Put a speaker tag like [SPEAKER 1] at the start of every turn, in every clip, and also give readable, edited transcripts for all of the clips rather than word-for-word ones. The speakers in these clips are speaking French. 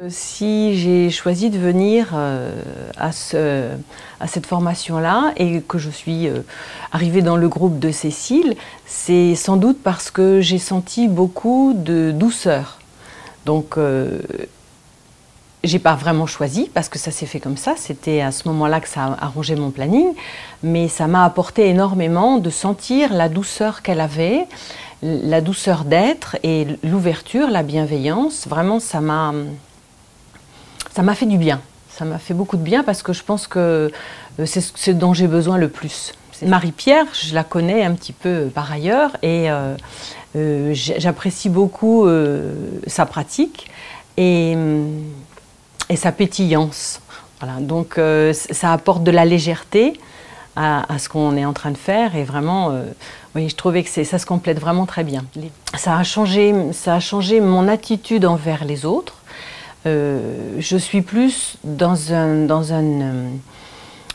[SPEAKER 1] Si j'ai choisi de venir à cette formation-là et que je suis arrivée dans le groupe de Cécile, c'est sans doute parce que j'ai senti beaucoup de douceur. Donc, j'ai pas vraiment choisi parce que ça s'est fait comme ça, c'était à ce moment-là que ça a arrangé mon planning, mais ça m'a apporté énormément de sentir la douceur qu'elle avait, la douceur d'être et l'ouverture, la bienveillance. Vraiment, ça m'a fait du bien. Ça m'a fait beaucoup de bien parce que je pense que c'est ce dont j'ai besoin le plus. Marie-Pierre, je la connais un petit peu par ailleurs et j'apprécie beaucoup sa pratique et sa pétillance. Voilà. Donc ça apporte de la légèreté à ce qu'on est en train de faire et vraiment, oui, je trouvais que ça se complète vraiment très bien. Ça a changé mon attitude envers les autres. Je suis plus dans une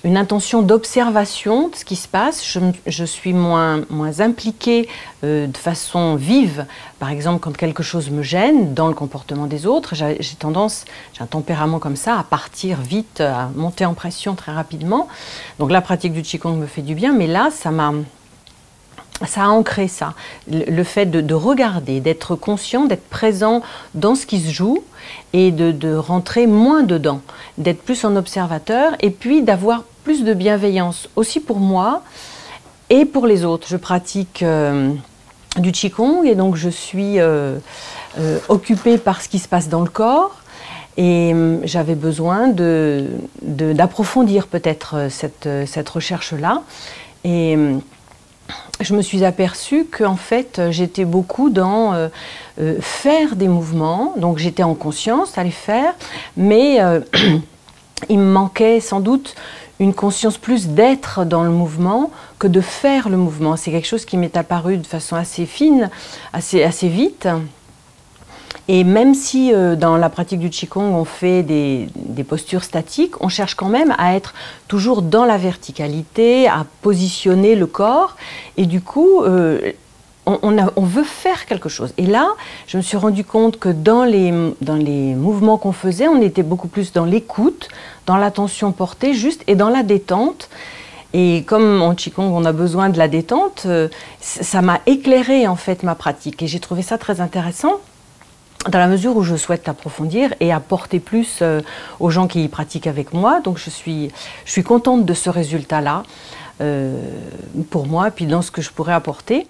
[SPEAKER 1] intention d'observation de ce qui se passe. Je suis moins impliquée de façon vive. Par exemple, quand quelque chose me gêne dans le comportement des autres, j'ai un tempérament comme ça, à partir vite, à monter en pression très rapidement. Donc la pratique du Qigong me fait du bien, mais là, ça a ancré ça. Le fait de regarder, d'être conscient, d'être présent dans ce qui se joue et de rentrer moins dedans, d'être plus en observateur et puis d'avoir plus de bienveillance aussi pour moi et pour les autres. Je pratique du Qigong et donc je suis occupée par ce qui se passe dans le corps et j'avais besoin d'approfondir peut-être cette recherche-là. Et je me suis aperçue qu'en fait, j'étais beaucoup dans faire des mouvements, donc j'étais en conscience à les faire, mais il me manquait sans doute une conscience plus d'être dans le mouvement que de faire le mouvement. C'est quelque chose qui m'est apparu de façon assez fine, assez vite. Et même si dans la pratique du Qigong, on fait des postures statiques, on cherche quand même à être toujours dans la verticalité, à positionner le corps. Et du coup, on veut faire quelque chose. Et là, je me suis rendu compte que dans les mouvements qu'on faisait, on était beaucoup plus dans l'écoute, dans l'attention portée juste et dans la détente. Et comme en Qigong, on a besoin de la détente, ça m'a éclairé en fait ma pratique. Et j'ai trouvé ça très intéressant, dans la mesure où je souhaite approfondir et apporter plus aux gens qui y pratiquent avec moi. Donc je suis contente de ce résultat-là pour moi, puis dans ce que je pourrais apporter.